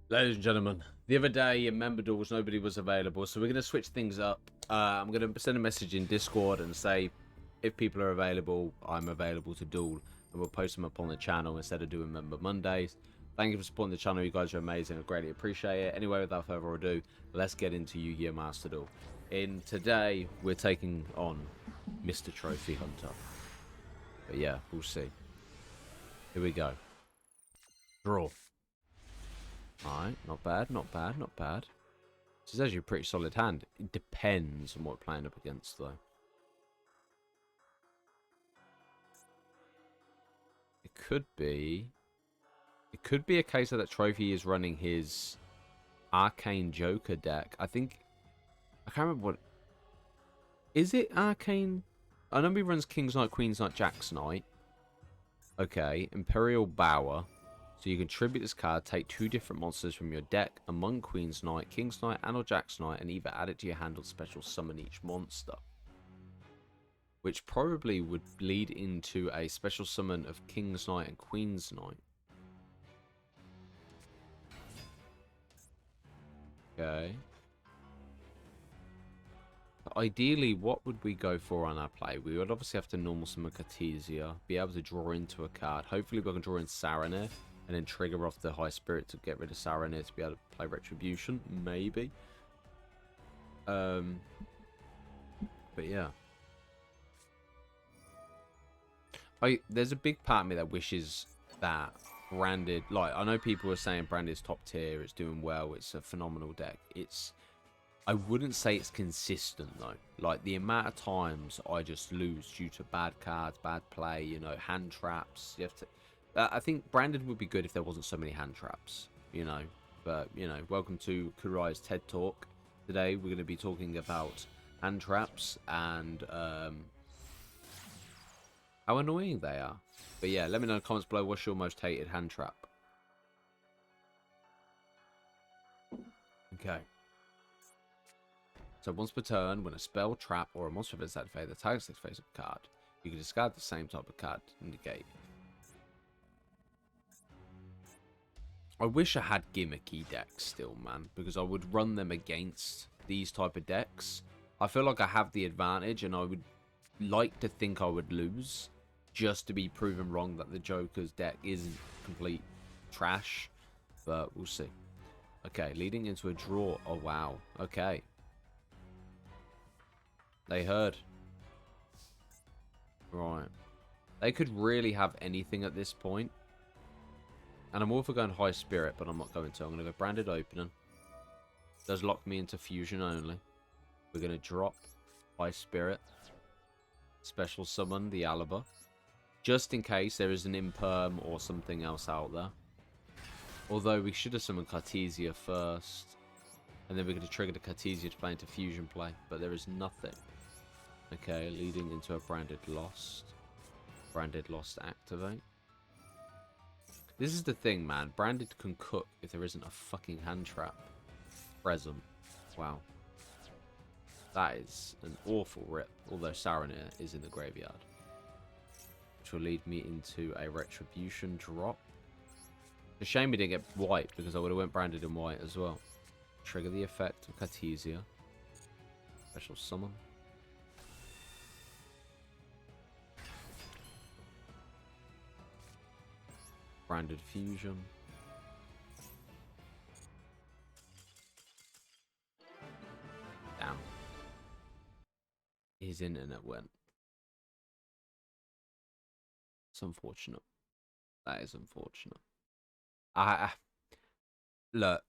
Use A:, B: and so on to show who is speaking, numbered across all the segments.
A: Ladies and gentlemen, the other day in member duels nobody was available, so we're going to switch things up. I'm going to send a message in Discord and say if people are available, I'm available to duel, and we'll post them up on the channel instead of doing member Mondays. Thank you for supporting the channel. You guys are amazing. I greatly appreciate it. Anyway, without further ado, let's get into Yu-Gi-Oh! Master Duel. In today, we're taking on Mr. Trophy Hunter. But yeah, we'll see. Here we go. Draw. Alright, not bad, not bad, not bad. This is actually a pretty solid hand. It depends on what we're playing up against, though. It could be... It could be a case that Trophy is running his Arcane Joker deck. I think... I can't remember what... Is it Arcane? I know he runs King's Knight, Queen's Knight, Jack's Knight. Okay, Imperial Bower. So you can tribute this card, take two different monsters from your deck among Queen's Knight, King's Knight, and or Jack's Knight, and either add it to your hand or special summon each monster. Which probably would lead into a special summon of King's Knight and Queen's Knight. Okay. But ideally, what would we go for on our play? We would obviously have to normal summon Cartesia, be able to draw into a card. Hopefully we can draw in Saranir, and then trigger off the High Spirit to get rid of Saranir to be able to play Retribution, maybe. But yeah. There's a big part of me that wishes that Branded, like, I know people are saying Branded's top tier, it's doing well, it's a phenomenal deck. I wouldn't say it's consistent, though. Like, the amount of times I just lose due to bad cards, bad play, you know, hand traps. You have to... I think Branded would be good if there wasn't so many hand traps, you know. But, you know, welcome to Kurai's TED Talk. Today we're going to be talking about hand traps and how annoying they are. But yeah, let me know in the comments below, what's your most hated hand trap? Okay. So once per turn, when a spell, trap, or a monster is activated that targets the face of a card, you can discard the same type of card to negate. I wish I had gimmicky decks still, man, because I would run them against these type of decks. I feel like I have the advantage, and I would like to think I would lose, just to be proven wrong that the Joker's deck isn't complete trash, but we'll see. Okay, leading into a draw. Oh, wow. Okay. They heard. Right. They could really have anything at this point. And I'm all for going High Spirit, but I'm not going to. I'm going to go Branded Opening. Does lock me into Fusion only. We're going to drop High Spirit. Special Summon the Alaba. Just in case there is an Imperm or something else out there. Although we should have summoned Cartesia first. And then we're going to trigger the Cartesia to play into Fusion play. But there is nothing. Okay, leading into a Branded Lost. Branded Lost activate. This is the thing, man. Branded can cook if there isn't a fucking hand trap present. Wow. That is an awful rip. Although Saranir is in the graveyard. Which will lead me into a Retribution drop. It's a shame we didn't get white, because I would have went Branded in white as well. Trigger the effect of Cartesia. Special summon. Branded Fusion. Damn. His internet went. It's unfortunate. That is unfortunate. Look,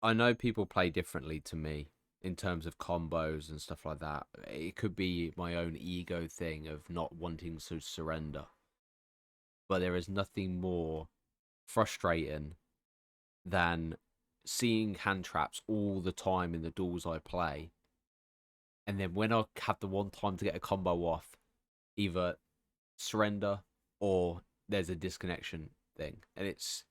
A: I know people play differently to me in terms of combos and stuff like that. It could be my own ego thing of not wanting to surrender. But there is nothing more frustrating than seeing hand traps all the time in the duels I play. And then when I have the one time to get a combo off, either surrender or there's a disconnection thing. And it's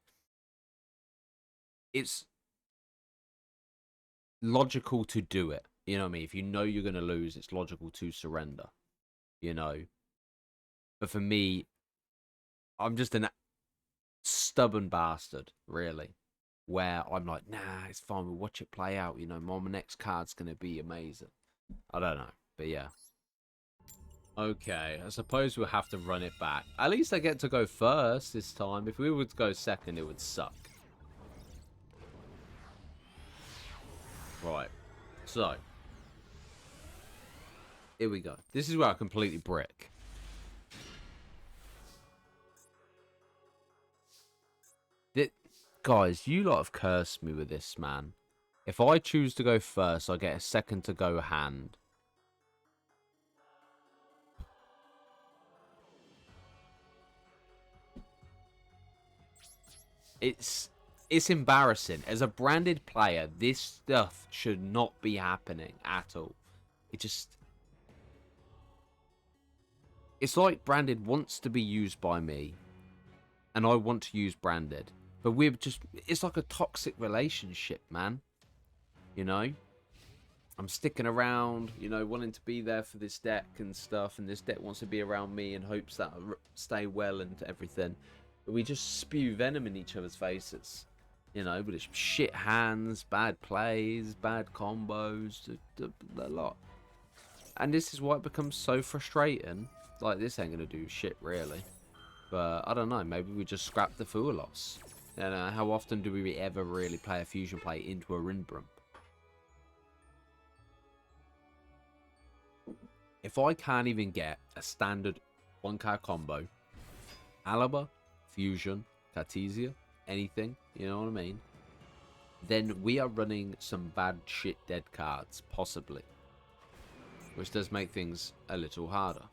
A: logical to do it. You know what I mean? If you know you're going to lose, it's logical to surrender. You know? But for me, I'm just an stubborn bastard, really. where I'm like, nah, it's fine. We'll watch it play out. You know, my next card's going to be amazing. I don't know. But yeah. Okay, I suppose we'll have to run it back. At least I get to go first this time. If we were to go second, it would suck. Right. So. Here we go. This is where I completely brick. Guys, you lot have cursed me with this, man. If I choose to go first, I get a second to go hand. It's embarrassing. As a branded player, this stuff should not be happening at all. It's like branded wants to be used by me, and I want to use branded. But it's like a toxic relationship, man. You know? I'm sticking around, you know, wanting to be there for this deck and stuff, and this deck wants to be around me in hopes that I stay well and everything. But we just spew venom in each other's faces, you know, but it's shit hands, bad plays, bad combos, a lot. And this is why it becomes so frustrating. Like, this ain't going to do shit, really. But, I don't know, maybe we just scrap the Fualos. You know, how often do we ever really play a fusion play into a Rinbrum? If I can't even get a standard 1-card combo, Alaba, Fusion, Cartesia, anything, you know what I mean? Then we are running some bad shit dead cards, possibly. Which does make things a little harder.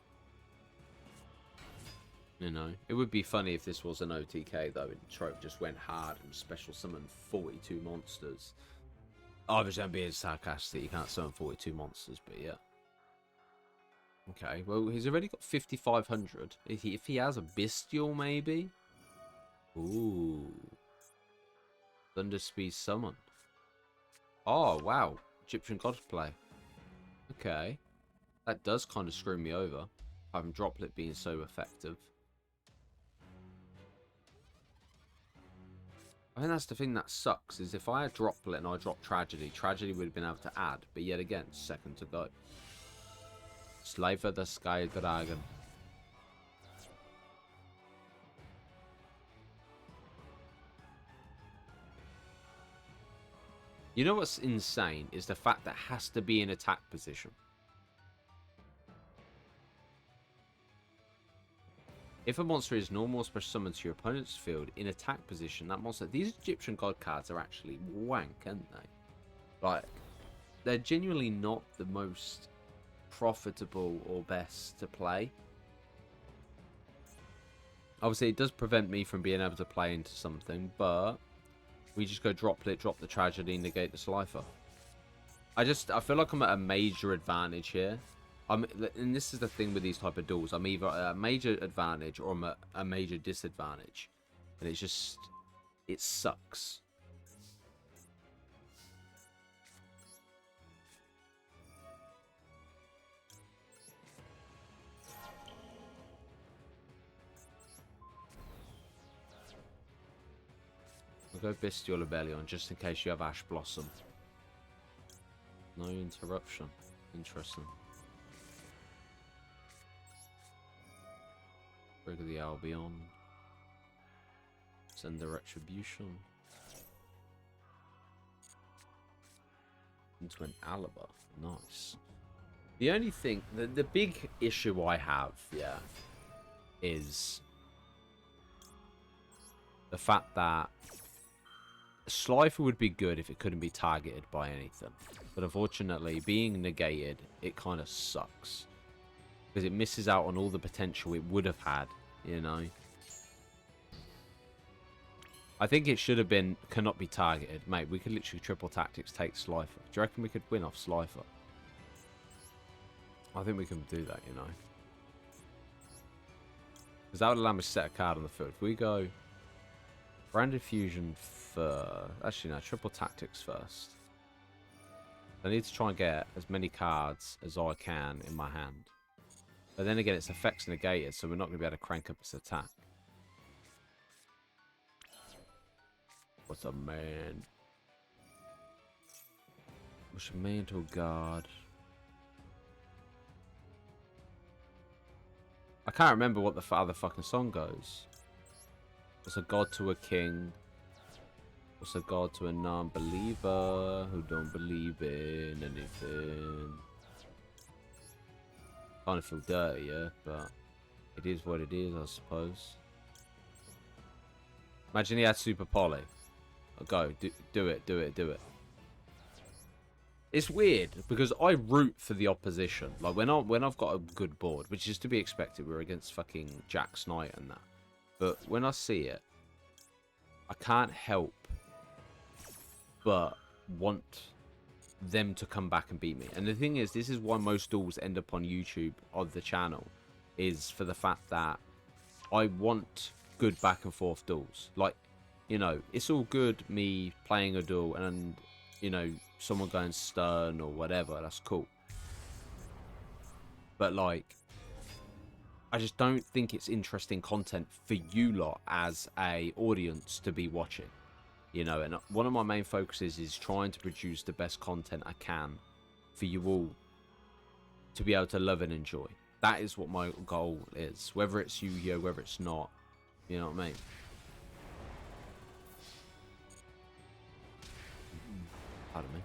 A: You know, it would be funny if this was an OTK though, and Trope just went hard and special summoned 42 monsters. Obviously, I'm being sarcastic, you can't summon 42 monsters, but yeah. Okay, well, he's already got 5,500. If he has a Bestial, maybe? Ooh. Thunderspeed summon. Oh, wow. Egyptian God play. Okay. That does kind of screw me over. Having Droplet being so effective. I think that's the thing that sucks, is if I had Droplet and I dropped Tragedy, Tragedy would have been able to add. But yet again, second to go. Slaver the Sky Dragon. You know what's insane is the fact that it has to be in attack position. If a monster is normal special summoned to your opponent's field in attack position, that monster... These Egyptian God cards are actually wank, aren't they? Like, they're genuinely not the most profitable or best to play. Obviously, it does prevent me from being able to play into something, but we just go Droplet, drop the Tragedy, negate the Slifer. I feel like I'm at a major advantage here. And this is the thing with these type of duels. I'm either at a major advantage or I'm at a major disadvantage. And it's just... It sucks. I'll go Bestial Rebellion just in case you have Ash Blossom. No interruption. Interesting. Rid of the Albion. Send the Retribution. Into an Alaba. Nice. The only thing, the big issue I have, yeah, is the fact that Slifer would be good if it couldn't be targeted by anything. But unfortunately, being negated, it kind of sucks. Because it misses out on all the potential it would have had, you know. I think it should have been, cannot be targeted. Mate, we could literally triple tactics, take Slifer. Do you reckon we could win off Slifer? I think we can do that, you know. Because that would allow me to set a card on the field. If we go Branded Fusion first. Actually, no, triple tactics first. I need to try and get as many cards as I can in my hand. But then again, its effects negated, so we're not going to be able to crank up its attack. What's a man? What's a man to a god? I can't remember what the other fucking song goes. What's a god to a king? What's a god to a non-believer who don't believe in anything? Kind of feel dirty, yeah, but it is what it is, I suppose. Imagine he had Super Poly. Go, do it, do it, do it. It's weird because I root for the opposition. Like when I've got a good board, which is to be expected, we're against fucking Jack's Knight and that. But when I see it, I can't help but want them to come back and beat me. And the thing is, this is why most duels end up on YouTube of the channel, is for the fact that I want good back and forth duels. Like, you know, it's all good me playing a duel and, you know, someone going stern or whatever, that's cool. But like, I just don't think it's interesting content for you lot as a audience to be watching. You know, and one of my main focuses is trying to produce the best content I can for you all to be able to love and enjoy. That is what my goal is. Whether it's Yu-Gi-Oh, whether it's not. You know what I mean? Pardon me.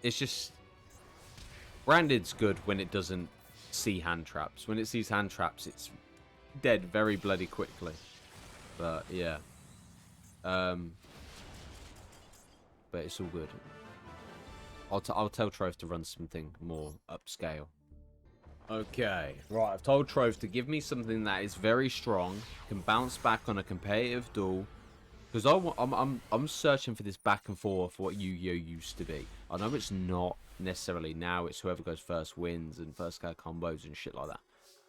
A: It's just... Branded's good when it doesn't see hand traps. When it sees hand traps, it's dead very bloody quickly. But, yeah. But it's all good. I'll tell Trove to run something more upscale. Okay. Right, I've told Trove to give me something that is very strong, can bounce back on a competitive duel. Because I'm searching for this back and forth what Yu-Gi-Oh used to be. I know it's not necessarily now. It's whoever goes first wins and first card combos and shit like that.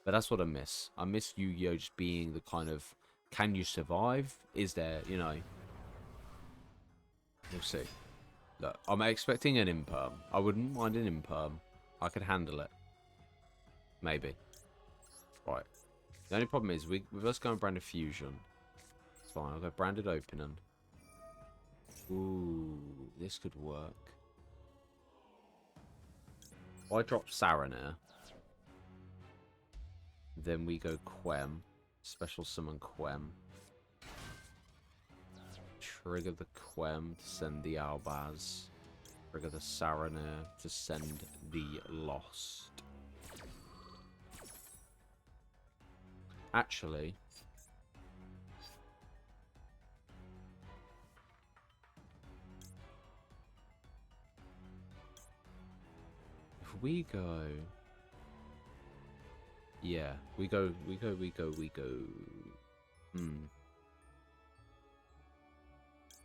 A: But that's what I miss. I miss Yu-Gi-Oh just being the kind of, can you survive? Is there, you know... We'll see. Look, I'm expecting an imperm. I wouldn't mind an imperm. I could handle it. Maybe. Right. The only problem is, with us going Branded Fusion... It's fine, I'll go Branded Opening. Ooh, this could work. I drop Saranir. Then we go Quem. Special summon Quem. Trigger the Quem to send the Albaz. Trigger the Saranir to send the Lost. Actually... we go... Yeah, we go.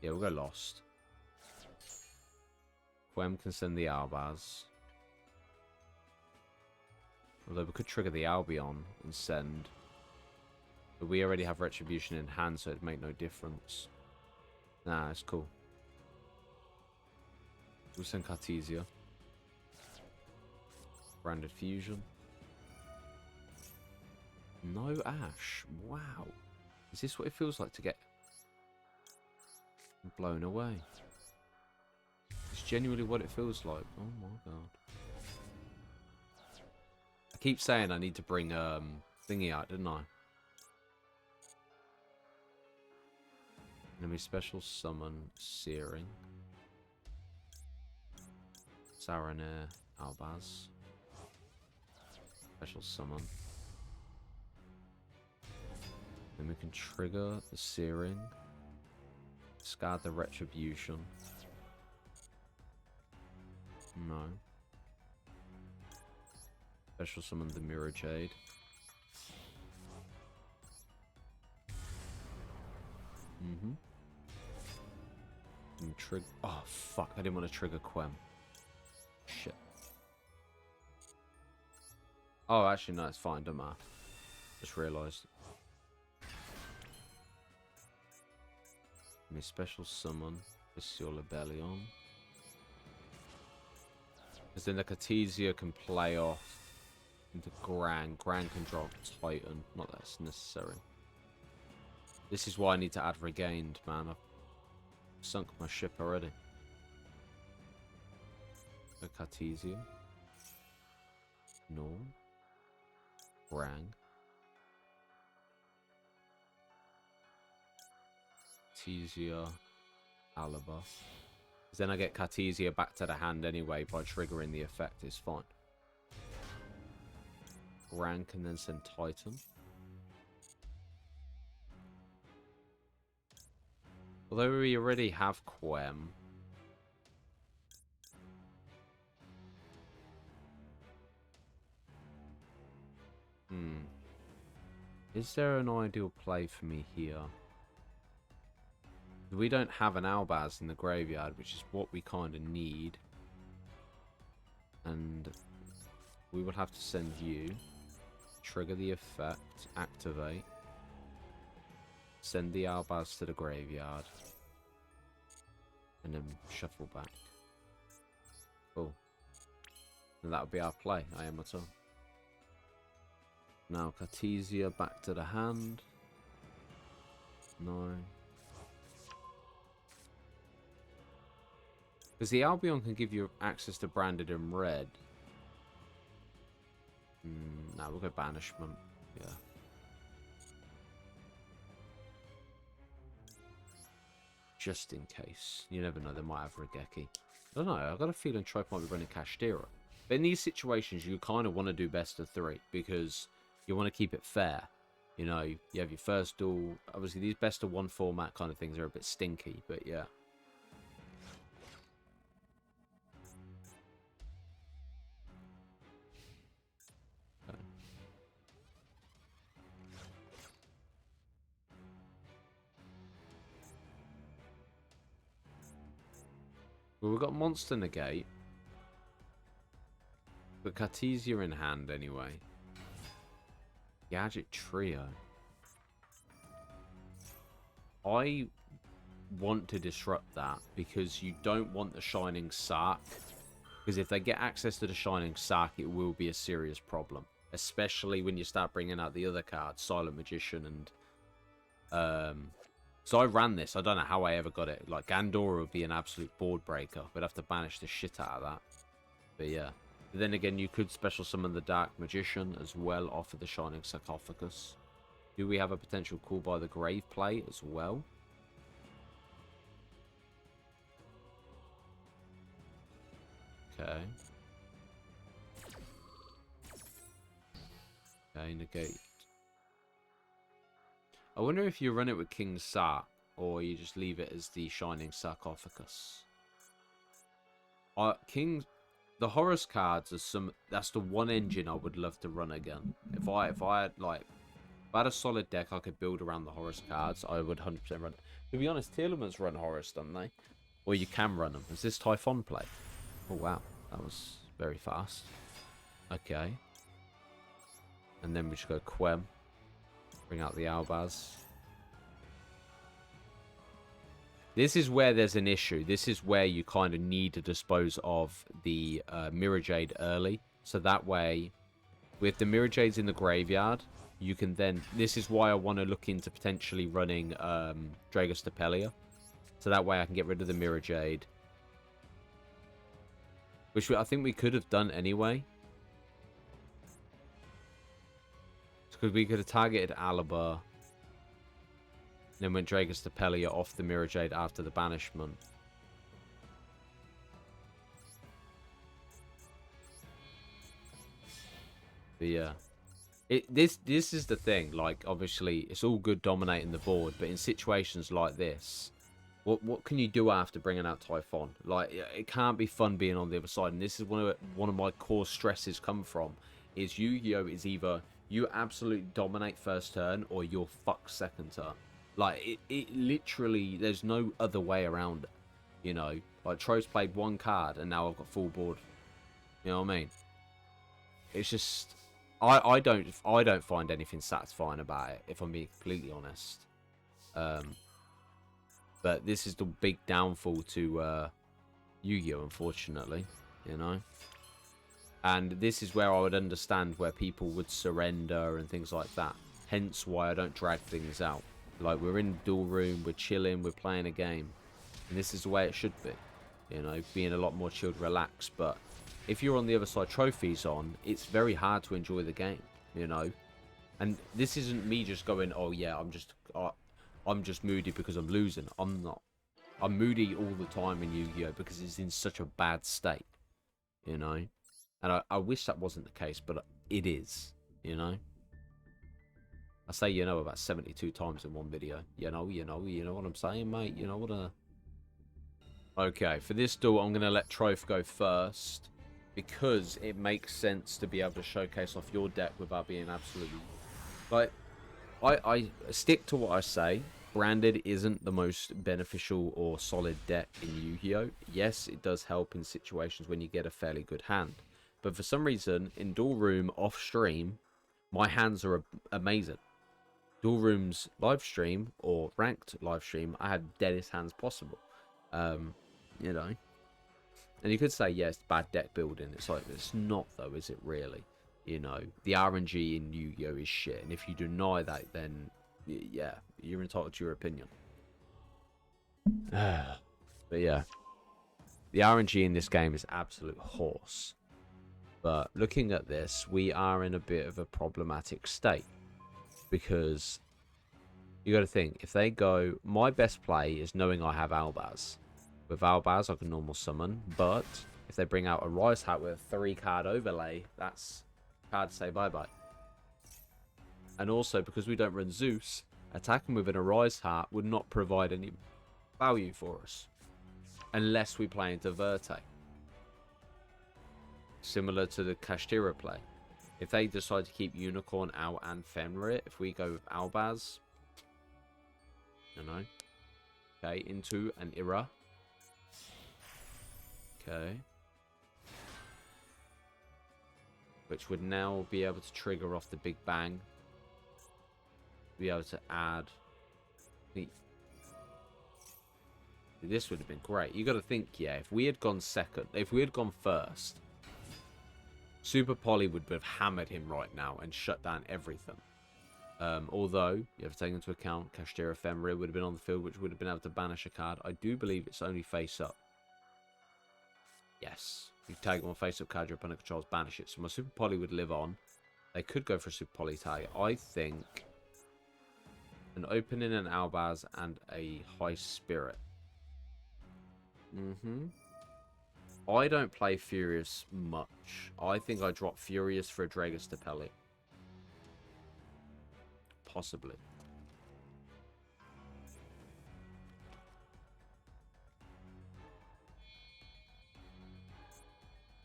A: Yeah, we'll go Lost. Quem can send the Albaz. Although we could trigger the Albion and send... But we already have Retribution in hand, so it'd make no difference. Nah, it's cool. We'll send Cartesia. Branded Fusion. No Ash. Wow. Is this what it feels like to get blown away? It's genuinely what it feels like. Oh my god. I keep saying I need to bring thingy out, didn't I? Let me special summon Searing. Saranir Albaz. Special summon. Then we can trigger the Searing. Discard the Retribution. No. Special summon the Mirror Jade. And trigger. Oh fuck! I didn't want to trigger Quem. Shit. Oh, actually, no, it's fine. Don't matter. Just realised. Let me special summon Monsieur Lebellion. Because then the Cartesia can play off into Gran. Gran can drop Titan. Not that it's necessary. This is why I need to add regained, man. I've sunk my ship already. So Cartesia. No. Rang. Cartesia. Alaba. Then I get Cartesia back to the hand anyway by triggering the effect. It's fine. Rank and then send Titan. Although we already have Quem. Is there an ideal play for me here? We don't have an Albaz in the graveyard, which is what we kind of need. And we will have to send you. Trigger the effect. Activate. Send the Albaz to the graveyard. And then shuffle back. Cool. And that'll be our play. I am at all. Now Cartesia back to the hand. No. Because the Albion can give you access to Branded and Red. Nah, we'll go Banishment. Yeah. Just in case. You never know, they might have Regeki. I don't know, I've got a feeling Trope might be running Kashtira. But in these situations, you kind of want to do best of 3. Because you want to keep it fair. You know, you have your first duel. Obviously, these best of 1 format kind of things are a bit stinky, but yeah. Okay. Well, we've got Monster Negate. But Cartesia in hand anyway. Gadget Trio. I want to disrupt that because you don't want the Shining Sark. Because if they get access to the Shining Sark, it will be a serious problem. Especially when you start bringing out the other cards, Silent Magician and... So I ran this. I don't know how I ever got it. Like, Gandora would be an absolute board breaker. We'd have to banish the shit out of that. But yeah. But then again, you could special summon the Dark Magician as well off of the Shining Sarcophagus. Do we have a potential Call by the Grave play as well? Okay. Okay, negate. I wonder if you run it with King Sark, or you just leave it as the Shining Sarcophagus. The Horus cards are some. That's the one engine I would love to run again. If I had a solid deck I could build around the Horus cards, I would 100% run. To be honest, Telemans run Horus, don't they? Or you can run them. Is this Typhon play? Oh wow, that was very fast. Okay. And then we just go Quem. Bring out the Albaz. This is where there's an issue. This is where you kind of need to dispose of the Mirror Jade early. So that way, with the Mirror Jades in the graveyard, you can then... This is why I want to look into potentially running Dragos Depelia. So that way I can get rid of the Mirror Jade. Which I think we could have done anyway. Because we could have targeted Alaba. Then went Dragos Depelia off the Mirror Jade after the banishment. But yeah. This is the thing. Like, obviously, it's all good dominating the board. But in situations like this, what can you do after bringing out Typhon? Like, it can't be fun being on the other side. And this is one of my core stresses come from. Is Yu-Gi-Oh! Is either you absolutely dominate first turn or you're fucked second turn. Like, it literally, there's no other way around it. You know, like, Tro's played one card and now I've got full board. You know what I mean? It's just, I don't find anything satisfying about it, if I'm being completely honest. But this is the big downfall to Yu-Gi-Oh! Unfortunately, you know? And this is where I would understand where people would surrender and things like that. Hence why I don't drag things out. Like, we're in duel room, we're chilling, we're playing a game. And this is the way it should be. You know, being a lot more chilled, relaxed. But if you're on the other side, trophies on, it's very hard to enjoy the game, you know. And this isn't me just going, oh yeah, I'm just moody because I'm losing. I'm not. I'm moody all the time in Yu-Gi-Oh! Because it's in such a bad state, you know. And I wish that wasn't the case, but it is, you know. I say you know about 72 times in one video. You know what I'm saying, mate? You know what Okay, for this duel, I'm going to let Troph go first. Because it makes sense to be able to showcase off your deck without being absolutely... Like, I stick to what I say. Branded isn't the most beneficial or solid deck in Yu-Gi-Oh! Yes, it does help in situations when you get a fairly good hand. But for some reason, in Duel Room off-stream, my hands are amazing. Duel Room's live stream, or ranked live stream, I had deadest hands possible. You know. And you could say, yes, bad deck building. It's like, it's not, though, is it really? You know, the RNG in Yu-Gi-Oh! Is shit. And if you deny that, then, yeah, you're entitled to your opinion. But yeah, the RNG in this game is absolute horse. But looking at this, we are in a bit of a problematic state. Because you got to think, if they go, my best play is knowing I have Albaz. With Albaz, I can normal summon, but if they bring out a Rise Hat with a 3-card overlay, that's hard to say bye-bye. And also, because we don't run Zeus, attacking with an Arise Hat would not provide any value for us. Unless we play into Verte. Similar to the Kashtira play. If they decide to keep Unicorn out and Fenrir, if we go with Albaz, you know, okay, into an Ira. Okay. Which would now be able to trigger off the Big Bang. Be able to add... This would have been great. You got to think, yeah, if we had gone second, if we had gone first, Super Poly would have hammered him right now and shut down everything. Although, you have to take into account, Kashtira Fenrir would have been on the field, which would have been able to banish a card. I do believe it's only face up. Yes. You tag one face-up card, your opponent controls, banish it. So my Super Poly would live on. They could go for a Super Poly tag. I think an opening, an Albaz, and a High Spirit. I don't play Furious much. I think I drop Furious for a Dragus Tapelli. Possibly.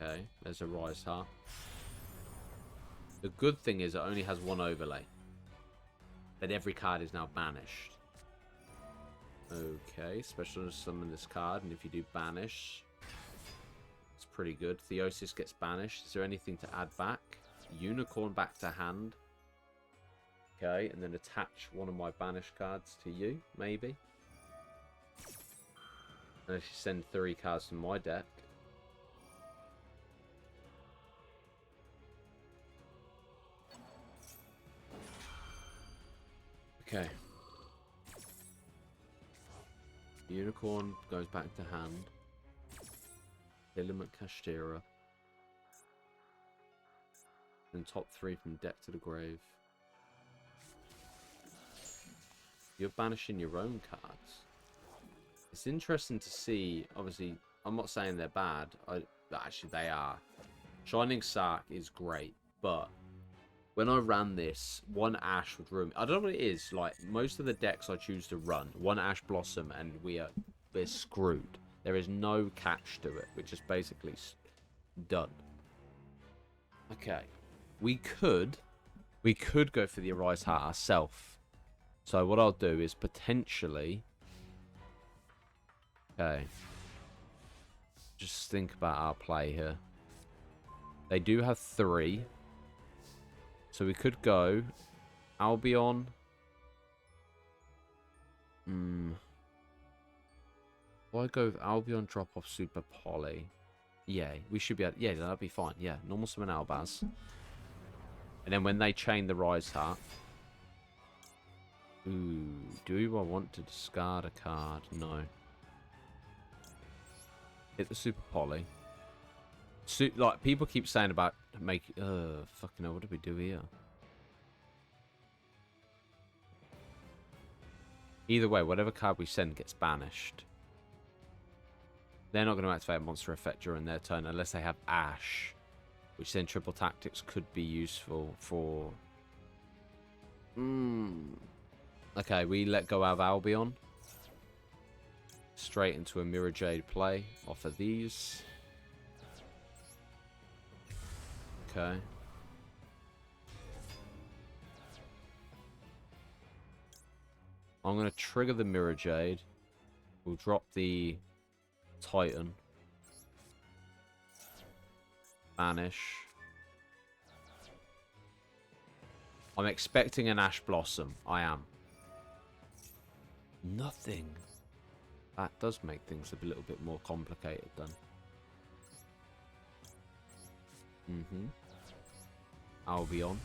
A: Okay, there's a Rise Heart. The good thing is it only has one overlay. But every card is now banished. Okay, special summon this card, and if you do banish, it's pretty good. Theosis gets banished. Is there anything to add back? Unicorn back to hand. Okay, and then attach one of my banished cards to you, maybe. And if you send 3 cards from my deck. Okay. Unicorn goes back to hand. Element Kashtira. And top 3 from deck to the grave. You're banishing your own cards. It's interesting to see. Obviously, I'm not saying they're bad. Actually, they are. Shining Sark is great, but when I ran this, one Ash would ruin. I don't know what it is. Like most of the decks I choose to run, one Ash Blossom, and we're screwed. There is no catch to it, which is basically done. Okay, we could go for the Arise Heart ourselves. So what I'll do is potentially, okay, just think about our play here. They do have 3. So we could go Albion. Why go with Albion, drop off Super Poly? Yeah, we should be able, yeah, that'd be fine. Yeah, normal summon Albaz. And then when they chain the Rise Heart, Ooh, do I want to discard a card? No. Hit the Super Poly. Like, people keep saying about fucking hell, what did we do here? Either way, whatever card we send gets banished. They're not going to activate a monster effect during their turn unless they have Ash, which then triple tactics could be useful for. Okay, we let go of Albion. Straight into a Mirror Jade play off of these. Okay. I'm going to trigger the Mirror Jade. We'll drop the Titan. Banish. I'm expecting an Ash Blossom. I am. Nothing. That does make things a little bit more complicated then. Albion.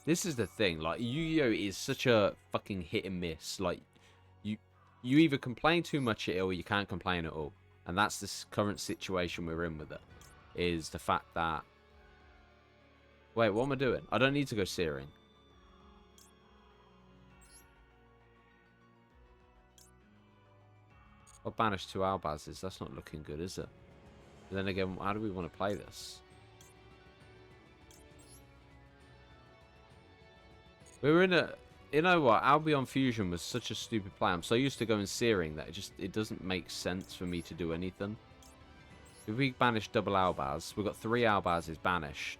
A: This is the thing, like, Yu-Gi-Oh! Is such a fucking hit and miss. Like, you either complain too much at it or you can't complain at all. And that's this current situation we're in with it. Is the fact that... Wait, what am I doing? I don't need to go Searing. I'll banish 2 Albazes. That's not looking good, is it? But then again, how do we want to play this? We were in a... You know what? Albion Fusion was such a stupid play. I'm so used to going Searing that it doesn't make sense for me to do anything. If we banish double Albaz, we've got 3 Albazes banished.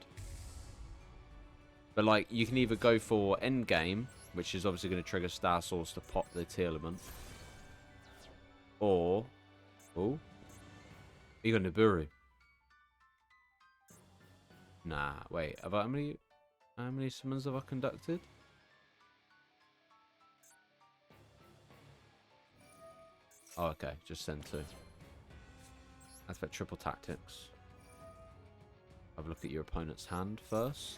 A: But, like, you can either go for Endgame, which is obviously going to trigger Star Source to pop the Tearlament. Or... Oh. You got Nibiru. Nah, wait. How many summons have I conducted? Oh, okay. Just send 2. That's about triple tactics. Have a look at your opponent's hand first.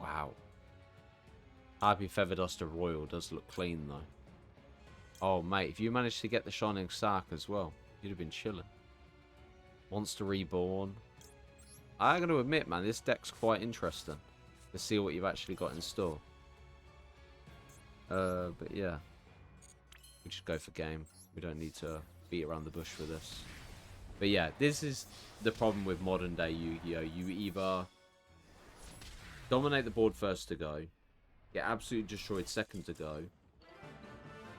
A: Wow. Happy Feather Duster Royal does look clean, though. Oh, mate. If you managed to get the Shining Sark as well, you'd have been chilling. Monster Reborn. I'm going to admit, man, this deck's quite interesting. To see what you've actually got in store. But yeah. We just go for game. We don't need to beat around the bush for this. But yeah, this is the problem with modern day Yu-Gi-Oh! You either dominate the board first to go, get absolutely destroyed second to go.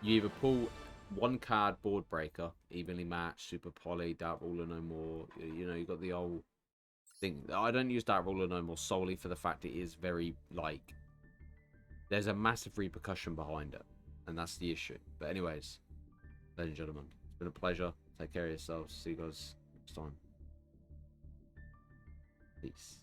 A: You either pull 1 card board breaker, evenly matched, super poly, Dark Ruler no more. You know, you got the old thing. I don't use Dark Ruler no more solely for the fact it is very, like, there's a massive repercussion behind it. And that's the issue. But anyways, ladies and gentlemen, it's been a pleasure. Take care of yourselves. See you guys next time. Peace.